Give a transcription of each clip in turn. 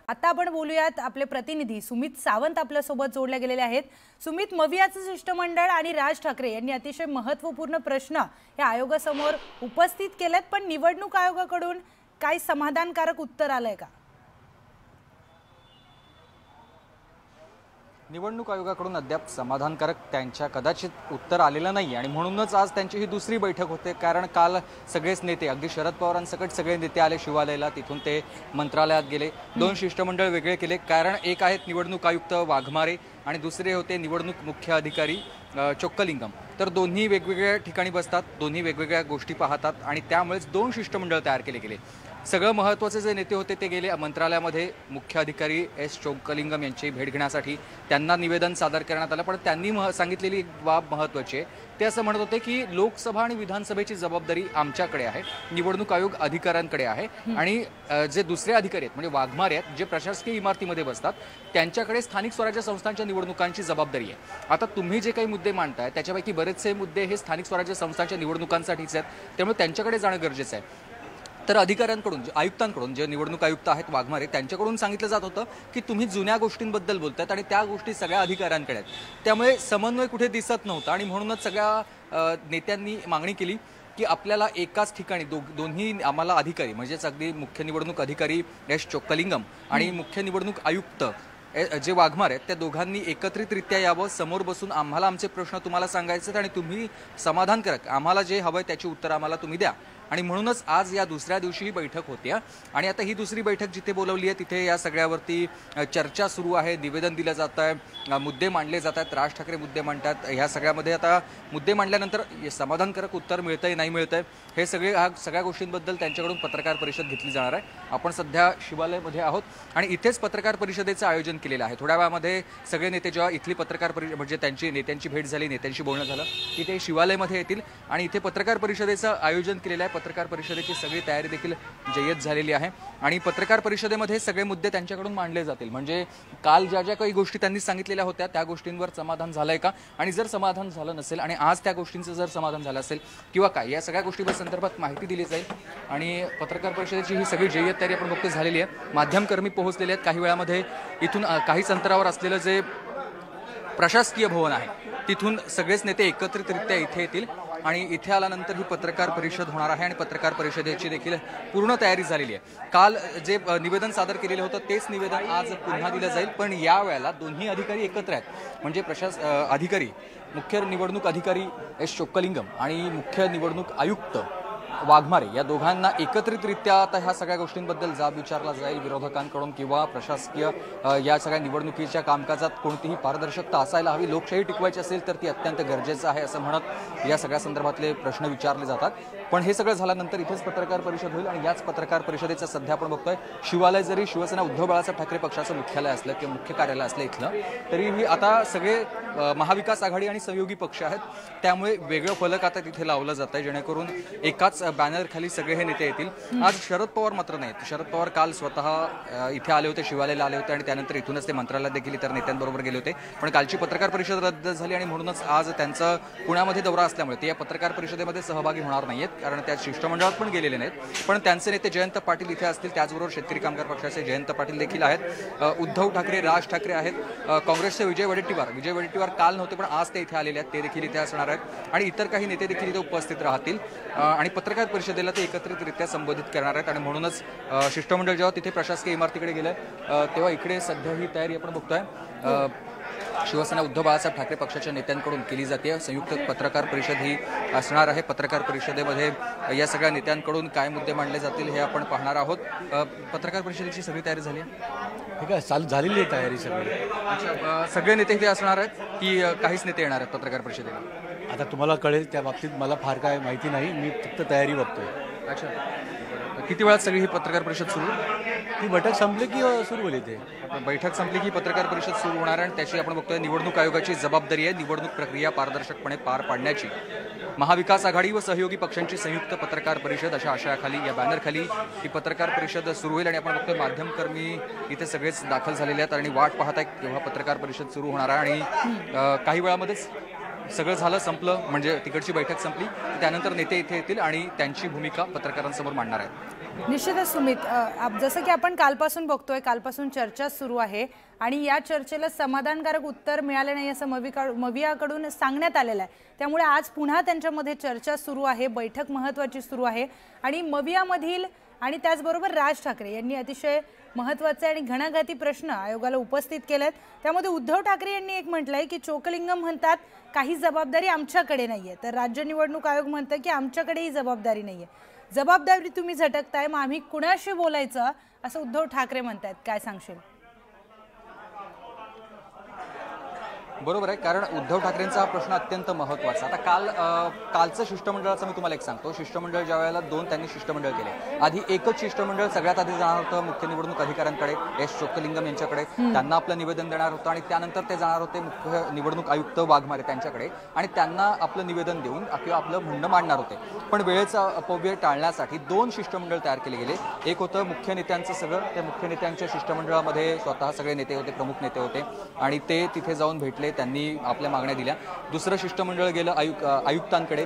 आता आपण बोलूयात आपले प्रतिनिधी सुमित सावंत आपल्या सोबत जोडले गेलेले आहेत। सुमित, मवियाचे शिष्टमंडळ आणि राज ठाकरे यांनी अतिशय महत्त्वपूर्ण प्रश्न या आयोगासमोर उपस्थित केलेत, पण निवडणूक आयोगाकडून काही समाधानकारक उत्तर आलंय का? निवडणूक आयोगाकडून अद्याप समाधानकारक त्यांच्या कदाचित उत्तर आलेलं नाही आणि म्हणूनच आज त्यांची ही दुसरी बैठक होते। कारण काल सगळेच नेते, अगदी शरद पवारांसकट सगळे नेते आले शिवालयाला, तिथून ते मंत्रालयात गेले। दोन शिष्टमंडळ वेगळे केले, कारण एक आहेत निवडणूक आयुक्त वाघमारे आणि दुसरे होते निवडणूक मुख्य अधिकारी चोक्कलिंगम। तर दोन्ही वेगवेगळ्या ठिकाणी बसतात, दोन्ही वेगवेगळ्या गोष्टी पाहतात आणि त्यामुळेच दोन शिष्टमंडळ तयार केले गेले। सगळं महत्त्वाचे जे नेते होते ते गेले मंत्रालयामध्ये मुख्य अधिकारी एस चोक्कलिंगम यांची भेट घेण्यासाठी। त्यांना निवेदन सादर करण्यात आलं, पण त्यांनी सांगितलेली एक बाब महत्त्वाची आहे। ते असं म्हणत होते की लोकसभा आणि विधानसभेची जबाबदारी आमच्याकडे आहे, निवडणूक आयोग अधिकाऱ्यांकडे आहे आणि जे दुसरे अधिकारी आहेत म्हणजे वाघमारे आहेत, जे प्रशासकीय इमारतीमध्ये बसतात, त्यांच्याकडे स्थानिक स्वराज्य संस्थांच्या निवडणुकांची जबाबदारी आहे। आता तुम्ही जे काही मुद्दे मांडताय त्याच्यापैकी बरेचसे मुद्दे हे स्थानिक स्वराज्य संस्थांच्या निवडणुकांसाठीच आहेत, त्यामुळे त्यांच्याकडे जाणं गरजेचं आहे। तर अधिकाऱ्यांकडून, आयुक्तांकडून, जे निवडणूक आयुक्त आहेत वाघमारे, त्यांच्याकडून सांगितलं जात होतं की तुम्ही जुन्या गोष्टींबद्दल बोलतायत आणि त्या गोष्टी सगळ्या अधिकाऱ्यांकडे आहेत, त्यामुळे समन्वय कुठे दिसत नव्हता आणि म्हणूनच सगळ्या नेत्यांनी मागणी केली की आपल्याला एकाच ठिकाणी दोन्ही आम्हाला अधिकारी म्हणजेच अगदी मुख्य निवडणूक अधिकारी एस चोक्कलिंगम आणि मुख्य निवडणूक आयुक्त जे वाघमारे आहेत त्या दोघांनी एकत्रितरित्या यावं, समोर बसून आम्हाला आमचे प्रश्न तुम्हाला सांगायचे आणि तुम्ही समाधानकारक आम्हाला जे हवंय त्याची उत्तर आम्हाला तुम्ही द्या। आणि म्हणूनच आज या दुसऱ्या दिवशी ही बैठक होती आणि आता ही दुसरी बैठक जिथे बोलवली आहे तिथे या सगळ्यावरती चर्चा सुरू आहे, निवेदन दिलं जात आहे, मुद्दे मांडले जात आहेत, राज ठाकरे मुद्दे मांडतात। ह्या सगळ्यामध्ये आता मुद्दे मांडल्यानंतर समाधानकारक उत्तर मिळतंय नाही मिळतंय हे सगळ्या गोष्टींबद्दल त्यांच्याकडून पत्रकार परिषद घेतली जाणार आहे। आपण सध्या शिवालयामध्ये आहोत आणि इथेच पत्रकार परिषदेचं आयोजन केलेलं आहे। थोड्या वेळामध्ये सगळे नेते जेव्हा इथली पत्रकार परिषद म्हणजे नेत्यांची भेट झाली, नेत्यांशी बोलणं झालं की ते शिवालयामध्ये येतील आणि इथे पत्रकार परिषदेचं आयोजन केलेलं आहे। पत्रकार परिषदेची सगळी तयारी देखील जय्यत झालेली आहे आणि पत्रकार परिषदेमध्ये सगळे मुद्दे त्यांच्याकडून मांडले जातील। म्हणजे काल ज्या ज्या काही गोष्टी त्यांनी सांगितलेल्या होत्या त्या गोष्टींवर समाधान झालंय का, आणि जर समाधान झालं नसेल आणि आज त्या गोष्टींचं जर समाधान झालं असेल किंवा काय, या सगळ्या गोष्टी संदर्भात माहिती दिली जाईल। आणि पत्रकार परिषदेची ही सगळी जय्यत तयारी आपण बघतो झालेली आहे। माध्यमकर्मी पोहोचलेले आहेत, काही वेळामध्ये इथून काहीच अंतरावर असलेलं जे प्रशासकीय भवन आहे तिथून सगळेच नेते एकत्रितरित्या इथे येतील आणि इथे आल्यानंतर ही पत्रकार परिषद होणार आहे आणि पत्रकार परिषदेची देखील पूर्ण तयारी झालेली आहे। काल जे निवेदन सादर केलेलं होतं तेच निवेदन आज पुन्हा दिलं जाईल, पण यावेळेला दोन्ही अधिकारी एकत्र आहेत। म्हणजे अधिकारी, मुख्य निवडणूक अधिकारी एस चोक्कलिंगम आणि मुख्य निवडणूक आयुक्त वाघमारे या दोघांना एकत्रितरित्या आता ह्या सगळ्या गोष्टींबद्दल जाब विचारला जाईल विरोधकांकडून किंवा प्रशासकीय या सगळ्या निवडणुकीच्या कामकाजात कोणतीही पारदर्शकता असायला हवी, लोकशाही टिकवायची असेल तर ती अत्यंत गरजेचं आहे असं म्हणत या सगळ्या संदर्भातले प्रश्न विचारले जातात। पण हे सगळं झाल्यानंतर इथेच पत्रकार परिषद होईल आणि याच पत्रकार परिषदेचं सध्या आपण बघतोय शिवालय जरी शिवसेना उद्धव बाळासाहेब ठाकरे पक्षाचं मुख्यालय असलं किंवा मुख्य कार्यालय असलं इथलं, तरीही आता सगळे महाविकास आघाडी आणि सहयोगी पक्ष आहेत, त्यामुळे वेगळं फलक आता तिथे लावलं जात आहे जेणेकरून एकाच बॅनर खाली सगळे हे नेते येतील। आज शरद पवार मात्र नाहीत। शरद पवार काल स्वतः इथे आले होते, शिवालयाला आले होते आणि त्यानंतर इथूनच ते मंत्रालयात देखील इतर नेत्यांबरोबर गेले होते, पण कालची पत्रकार परिषद रद्द झाली आणि म्हणूनच आज त्यांचा पुण्यामध्ये दौरा असल्यामुळे ते या पत्रकार परिषदेमध्ये सहभागी होणार नाहीत, कारण त्या शिष्टमंडळात पण गेलेले नाहीत। पण त्यांचे नेते जयंत पाटील इथे असतील, त्याचबरोबर शेतकरी कामगार पक्षाचे जयंत पाटील देखील आहेत, उद्धव ठाकरे, राज ठाकरे आहेत, काँग्रेसचे विजय वडेट्टीवार काल नव्हते पण आज ते इथे आलेले आहेत, ते देखील इथे असणार आहेत आणि इतर काही नेते देखील इथे उपस्थित राहतील आणि पत्रकार परिषदेला ते एकत्रितरित्या संबोधित करणार आहेत। आणि म्हणूनच शिष्टमंडळ जेव्हा तिथे प्रशासकीय इमारतीकडे गेलं तेव्हा इकडे सध्या ही तयारी आपण बघतोय शिवसेना उद्धव बाळासाहेब ठाकरे पक्षाच्या नेत्यांकडून केली जाते। संयुक्त पत्रकार परिषद ही असणार आहे। पत्रकार परिषदेमध्ये या सगळ्या नेत्यांकडून काय मुद्दे मांडले जातील हे आपण पाहणार आहोत। पत्रकार परिषदेची सगळी तयारी झाली आहे, ठीक आहे, चालू झालेली आहे तयारी सगळी। अच्छा, सगळे नेते इथे असणार आहेत की काहीच नेते येणार आहेत पत्रकार परिषदेला? आता तुम्हाला कळेल, त्या बाबतीत मला फार काय माहिती नाही, मी फक्त तयारी बघतोय। अच्छा, किती वेळात सगळी ही पत्रकार परिषद सुरू? ती बैठक संपली की सुरू होईल इथे? बैठक संपली की पत्रकार परिषद सुरू होणार आहे आणि त्याची आपण बघतोय निवडणूक आयोगाची जबाबदारी आहे निवडणूक प्रक्रिया पारदर्शकपणे पार पाडण्याची। महाविकास आघाडी व सहयोगी पक्षांची संयुक्त पत्रकार परिषद अशा आशयाखाली, या बॅनरखाली ही पत्रकार परिषद सुरू होईल आणि आपण बघतोय माध्यमकर्मी इथे सगळेच दाखल झालेले आहेत आणि वाट पाहत आहेत केव्हा पत्रकार परिषद सुरू होणार आहे आणि काही वेळामध्येच सगळं झालं, संपलं, म्हणजे तिकडची बैठक संपली, त्यानंतर नेते इथे येतील आणि त्यांची भूमिका पत्रकारांसमोर मांडणार आहेत. निश्चितच सुमित, जसं की आपण कालपासून बघतोय, कालपासून चर्चा सुरू आहे आणि या चर्चेला समाधानकारक उत्तर मिळाले नाही असं मवियाकडून सांगण्यात आलेलं आहे. त्यामुळे आज पुन्हा त्यांच्यामध्ये चर्चा सुरू आहे, बैठक महत्त्वाची सुरू आहे आणि मवियामधील आणि त्याचबरोबर राज ठाकरे यांनी अतिशय महत्त्वाचे आणि घणाघाती प्रश्न आयोगाला उपस्थित केलेत. त्यामध्ये उद्धव ठाकरे यांनी एक म्हटलंय की चोकलिंगम म्हणतात काही जबाबदारी आमच्याकडे नाहीये, तर राज्य निवडणूक आयोग म्हणतं की आमच्याकडेही जबाबदारी नाहीये. जबाबदारी तुम्ही झटकताय, मग आम्ही कुणाशी बोलायचं असं उद्धव ठाकरे म्हणतायत. काय सांगशील? बरोबर आहे, कारण उद्धव ठाकरेंचा हा प्रश्न अत्यंत महत्त्वाचा. आता कालचं शिष्टमंडळाचं मी तुम्हाला एक सांगतो. शिष्टमंडळ ज्या वेळेला त्यांनी शिष्टमंडळ केले, आधी एकच शिष्टमंडळ सगळ्यात आधी जाणार होतं मुख्य निवडणूक अधिकाऱ्यांकडे, एस चोक्कलिंगम यांच्याकडे. त्यांना आपलं निवेदन देणार होतं आणि त्यानंतर ते जाणार होते मुख्य निवडणूक आयुक्त वाघमारे त्यांच्याकडे आणि त्यांना आपलं निवेदन देऊन किंवा आपलं म्हणणं मांडणार होते. पण वेळेचा अपव्यय टाळण्यासाठी 2 शिष्टमंडळ तयार केले गेले. एक होतं मुख्य नेत्यांचं सगळं, त्या मुख्य नेत्यांच्या शिष्टमंडळामध्ये स्वतः सगळे नेते होते, प्रमुख नेते होते आणि ते तिथे जाऊन भेटले, त्यांनी आपल्या मागण्या दिल्या. दुसरं शिष्टमंडळ गेलं आयुक्तांकडे,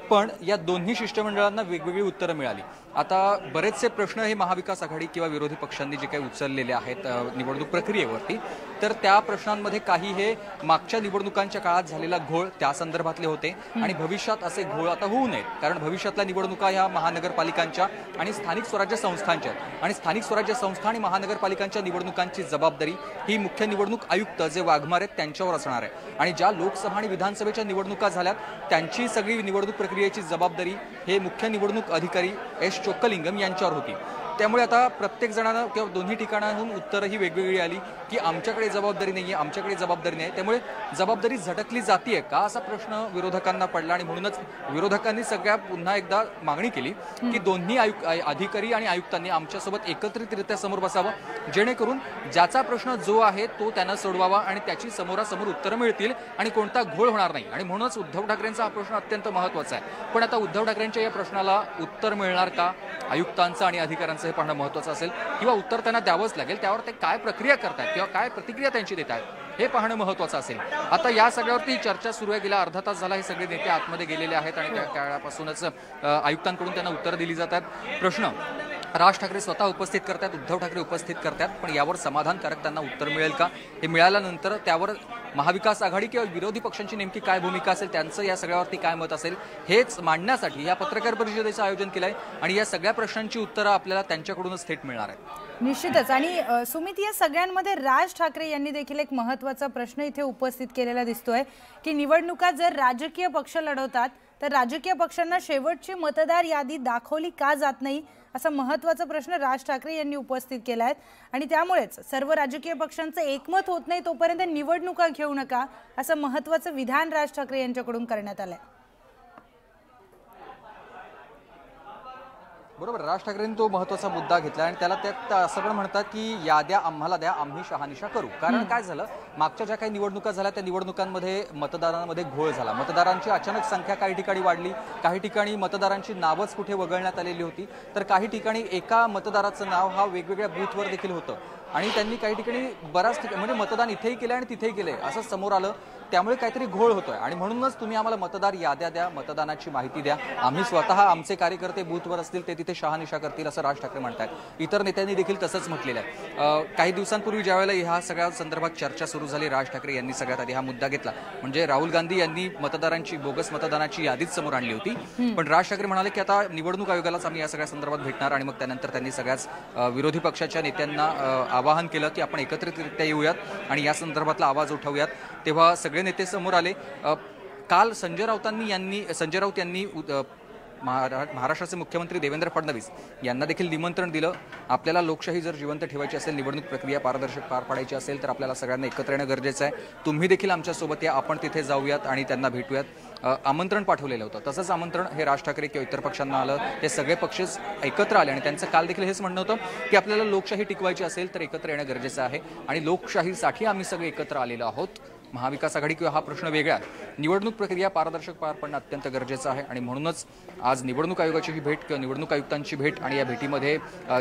पण या दोन्ही शिष्टमंडळांना वेगवेगळी उत्तरं मिळाली. आता बरेचसे प्रश्न हे महाविकास आघाडी किंवा विरोधी पक्षांनी जे काही उचललेले आहेत निवडणूक प्रक्रियेवरती, तर त्या प्रश्नांमध्ये काही हे मागच्या निवडणुकांच्या काळात झालेला घोळ त्या संदर्भातले होते आणि भविष्यात असे घोळ आता होऊ नयेत, कारण भविष्यातल्या निवडणुका ह्या महानगरपालिकांच्या आणि स्थानिक स्वराज्य संस्थांच्या आणि स्थानिक स्वराज्य संस्था आणि महानगरपालिकांच्या निवडणुकांची जबाबदारी ही मुख्य निवडणूक आयुक्त जे वाघमारे आहेत त्यांच्यावर असणार आहे. आणि ज्या लोकसभा आणि विधानसभेच्या निवडणुका झाल्यात त्यांची सगळी निवडणूक प्रक्रियेची जबाबदारी हे मुख्य निवडणूक अधिकारी एस चोक्कलिंगम यांच्यावर होती. त्यामुळे आता प्रत्येक जणांना किंवा दोन्ही ठिकाणाहून उत्तरं ही वेगवेगळी आली की आमच्याकडे जबाबदारी नाही आहे, आमच्याकडे जबाबदारी नाही. त्यामुळे जबाबदारी झटकली जातीये का असा प्रश्न विरोधकांना पडला आणि म्हणूनच विरोधकांनी सगळ्या पुन्हा एकदा मागणी केली की दोन्ही अधिकारी आणि आयुक्तांनी आमच्यासोबत एकत्रितरित्या समोर बसावं, जेणेकरून ज्याचा प्रश्न जो आहे तो त्यांना सोडवावा आणि त्याची समोरासमोर उत्तरं मिळतील आणि कोणता घोळ होणार नाही. आणि म्हणूनच उद्धव ठाकरेंचा हा प्रश्न अत्यंत महत्त्वाचा आहे. पण आता उद्धव ठाकरेंच्या या प्रश्नाला उत्तर मिळणार का, आयुक्तांचं आणि अधिकाऱ्यांचं हे पाहणं महत्त्वाचं असेल किंवा उत्तर त्यांना द्यावंच लागेल, त्यावर ते काय प्रक्रिया करतात किंवा काय प्रतिक्रिया त्यांची देत आहेत हे पाहणं महत्त्वाचं असेल. आता या सगळ्यावरती चर्चा सुरू आहे. गेला अर्धा तास झाला हे सगळे नेते आतमध्ये गेलेले आहेत आणि त्या काळापासूनच आयुक्तांकडून त्यांना उत्तर दिली जातात. प्रश्न राज ठाकरे स्वतः उपस्थित करतात, उद्धव ठाकरे उपस्थित करतात, पण यावर समाधानकारक त्यांना उत्तर मिळेल का, हे मिळाल्यानंतर त्यावर महाविकास आघाडी किंवा विरोधी पक्षांची नेमकी काय भूमिका असेल, त्यांचं या सगळ्यावरती काय मत असेल हेच मांडण्यासाठी या पत्रकार परिषदेचं आयोजन केलं आहे आणि या सगळ्या प्रश्नांची उत्तरं आपल्याला त्यांच्याकडूनच थेट मिळणार आहेत. निश्चितच. आणि सुमित, या सगळ्यांमध्ये राज ठाकरे यांनी देखील एक महत्त्वाचा प्रश्न इथे उपस्थित केलेला दिसतोय की निवडणुका जर राजकीय पक्ष लढवतात तर राजकीय पक्षांना शेवटची मतदार यादी दाखवली का जात नाही, असा महत्त्वाचा प्रश्न राज ठाकरे यांनी उपस्थित केला आहे. आणि त्यामुळेच सर्व राजकीय पक्षांचं एकमत होत नाही तोपर्यंत निवडणुका घेऊ नका, असं महत्त्वाचं विधान राज ठाकरे यांच्याकडून करण्यात आलंय. बरोबर, राज ठाकरेंनी तो महत्त्वाचा मुद्दा घेतला आणि त्याला त्यात असं पण म्हणतात की याद्या आम्हाला द्या, आम्ही शहानिशा करू. कारण काय झालं, मागच्या ज्या काही निवडणुका झाल्या त्या निवडणुकांमध्ये मतदारांमध्ये घोळ झाला. मतदारांची अचानक संख्या काही ठिकाणी वाढली, काही ठिकाणी मतदारांची नावच कुठे वगळण्यात आलेली होती, तर काही ठिकाणी एका मतदाराचं नाव हा वेगवेगळ्या बूथवर देखील होतं आणि त्यांनी काही ठिकाणी बऱ्याच ठिकाणी म्हणजे मतदान इथेही केलं आणि तिथेही केलंय असं समोर आलं. त्यामुळे काहीतरी घोळ होतोय आणि म्हणूनच तुम्ही आम्हाला मतदार याद्या द्या, मतदानाची माहिती द्या, आम्ही स्वतः आमचे कार्यकर्ते बूथवर असतील ते तिथे शहानिशा करतील असं राज ठाकरे म्हणतात. इतर नेत्यांनी देखील तसंच म्हटलेलं आहे. काही दिवसांपूर्वी ज्यावेळेला ह्या सगळ्या संदर्भात चर्चा सुरू झाली, राज ठाकरे यांनी सगळ्यात आधी हा मुद्दा घेतला. म्हणजे राहुल गांधी यांनी मतदारांची बोगस मतदानाची यादीच समोर आणली होती, पण राज ठाकरे म्हणाले की आता निवडणूक आयोगालाच आम्ही या सगळ्या संदर्भात भेटणार आणि मग त्यानंतर त्यांनी सगळ्याच विरोधी पक्षाच्या नेत्यांना आवाहन केलं की आपण एकत्रितरित्या येऊयात आणि या संदर्भातला आवाज उठवूयात. तेव्हा सगळे नेते समोर आले. काल संजय राऊत यांनी महाराष्ट्राचे मुख्यमंत्री देवेंद्र फडणवीस यांना देखील निमंत्रण दिलं. आपल्याला लोकशाही जर जिवंत ठेवायची असेल, निवडणूक प्रक्रिया पारदर्शक पार पाडायची असेल तर आपल्याला सगळ्यांना एकत्र येणं गरजेचं आहे. तुम्ही देखील आमच्यासोबत या, आपण तिथे जाऊयात आणि त्यांना भेटूयात. आमंत्रण पाठवलेलं होतं. तसंच आमंत्रण हे राज ठाकरे किंवा इतर पक्षांना आलं. हे सगळे पक्षच एकत्र आले आणि त्यांचं काल देखील हेच म्हणणं होतं की आपल्याला लोकशाही टिकवायची असेल तर एकत्र येणं गरजेचं आहे आणि लोकशाहीसाठी आम्ही सगळे एकत्र आलेलो आहोत महाविकास आघाडी किंवा हा प्रश्न वेगळा आहे. निवडणूक प्रक्रिया पारदर्शक पार पडणं अत्यंत गरजेचं आहे आणि म्हणूनच आज निवडणूक आयोगाची ही भेट किंवा निवडणूक आयुक्तांची भेट आणि या भेटीमध्ये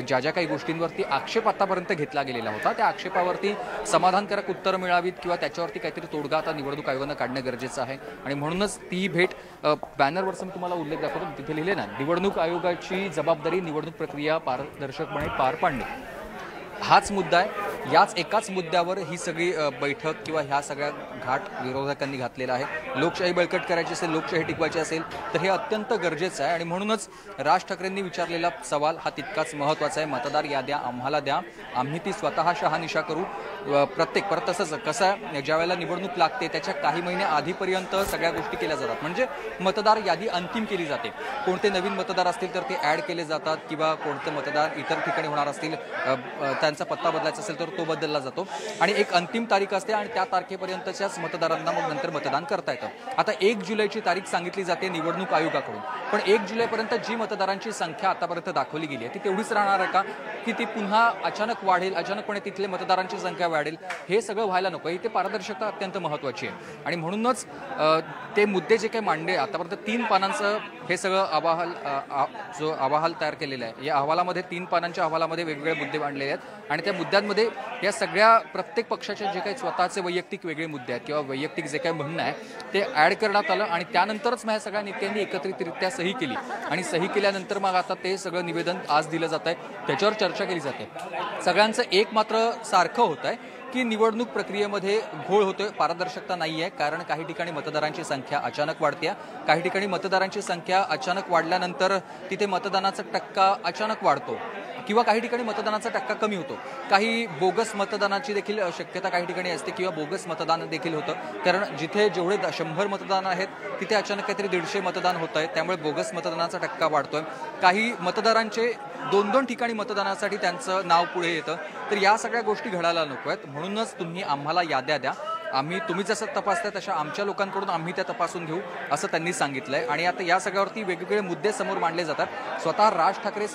ज्या ज्या काही गोष्टींवरती आक्षेप आतापर्यंत घेतला गेलेला होता त्या आक्षेपावरती समाधानकारक उत्तर मिळावीत किंवा त्याच्यावरती काहीतरी तोडगा आता निवडणूक आयोगानं काढणं गरजेचं आहे. आणि म्हणूनच ती भेट बॅनरवरचा मी तुम्हाला उल्लेख दाखवतो, तिथे लिहिले ना, निवडणूक आयोगाची जबाबदारी निवडणूक प्रक्रिया पारदर्शकपणे पार पाडणे, हाच मुद्दा आहे. याच एकाच मुद्द्यावर ही सगळी बैठक किंवा ह्या सगळ्या घाट विरोधकांनी घातलेला आहे. लोकशाही बळकट करायची असेल, लोकशाही टिकवायची असेल तर हे अत्यंत गरजेचं आहे. आणि म्हणूनच राज ठाकरेंनी विचारलेला सवाल हा तितकाच महत्त्वाचा आहे. मतदार याद्या आम्हाला द्या, आम्ही ती स्वतः शहानिशा करू. परत तसंच कसं आहे, ज्या वेळेला निवडणूक लागते त्याच्या काही महिने आधीपर्यंत सगळ्या गोष्टी केल्या जातात. म्हणजे मतदार यादी अंतिम केली जाते. कोणते नवीन मतदार असतील तर ते ॲड केले जातात किंवा कोणते मतदार इतर ठिकाणी होणार असतील, त्यांचा पत्ता बदलायचा असेल तर तो बदलला जातो आणि एक अंतिम तारीख असते आणि त्या तारखेपर्यंतच्याच मतदारांना मग नंतर मतदान करता येतं. आता 1 जुलैची तारीख सांगितली जाते निवडणूक आयोगाकडून, पण 1 जुलैपर्यंत जी मतदारांची संख्या आतापर्यंत दाखवली गेली आहे ती तेवढीच राहणार आहे का, की ती पुन्हा अचानक वाढेल, अचानकपणे तिथले मतदारांची संख्या वाढेल? हे सगळं व्हायला नको. इथे पारदर्शकता अत्यंत महत्त्वाची आहे आणि म्हणूनच ते मुद्दे जे काही मांडले आतापर्यंत 3 पानांचं हे सगळं अहवाल तयार केलेलं आहे. या अहवालामध्ये 3 पानांच्या अहवालामध्ये वेगवेगळे मुद्दे मांडलेले आहेत आणि त्या मुद्द्यांमध्ये या सगळ्या प्रत्येक पक्षाचे जे काही स्वतःचे वैयक्तिक वेगळे मुद्दे आहेत किंवा वैयक्तिक जे काही म्हणणं आहे ते ॲड करण्यात आलं आणि त्यानंतरच मग ह्या सगळ्या नेत्यांनी एकत्रितरित्या सही केली आणि सही केल्यानंतर मग आता ते सगळं निवेदन आज दिलं जात आहे, त्याच्यावर चर्चा केली जाते. सगळ्यांचं एक मात्र सारखं होत आहे की निवडणूक प्रक्रियेमध्ये घोळ होतोय, पारदर्शकता नाही आहे. कारण काही ठिकाणी मतदारांची संख्या अचानक वाढते, काही ठिकाणी मतदारांची संख्या अचानक वाढल्यानंतर तिथे मतदानाचा टक्का अचानक वाढतो किंवा काही ठिकाणी मतदानाचा टक्का कमी होतो. काही बोगस मतदानाची देखील शक्यता काही ठिकाणी असते किंवा बोगस मतदान देखील होतं. कारण जिथे जेवढे 100 मतदान आहेत तिथे अचानक काहीतरी 150 मतदान होत आहे, त्यामुळे बोगस मतदानाचा टक्का वाढतोय. काही मतदारांचे 2-2 ठिकाणी मतदानासाठी त्यांचं नाव पुढे येतं. तर या सगळ्या गोष्टी घडायला नको आहेत. म्हणूनच तुम्ही आम्हाला याद्या द्या, तुम्ही जसं तपासताय तशा आमच्या लोकांकडून आम्ही त्या तपासून घेऊ असं त्यांनी सांगितलंय. आणि आता या सगळ्यावरती वेगवेगळे मुद्दे समोर मांडले जातात. स्वतः राज ठाकरे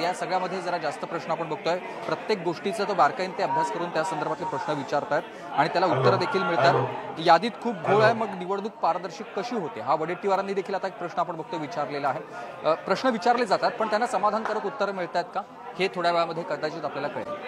या सगळ्यामध्ये जरा जास्त प्रश्न आपण बघतोय, प्रत्येक गोष्टीचा तो बारकाईने ते अभ्यास करून त्या संदर्भातले प्रश्न विचारतात आणि त्याला उत्तरं देखील मिळतात. यादीत खूप घोळ आहे, मग निवडणूक पारदर्शक कशी होते हा वडेट्टीवारांनी देखील आता एक प्रश्न आपण बघतोय विचारलेला आहे. प्रश्न विचारले जातात पण त्यांना समाधानकारक उत्तरं मिळतात का हे थोड्या वेळामध्ये कदाचित आपल्याला कळेल.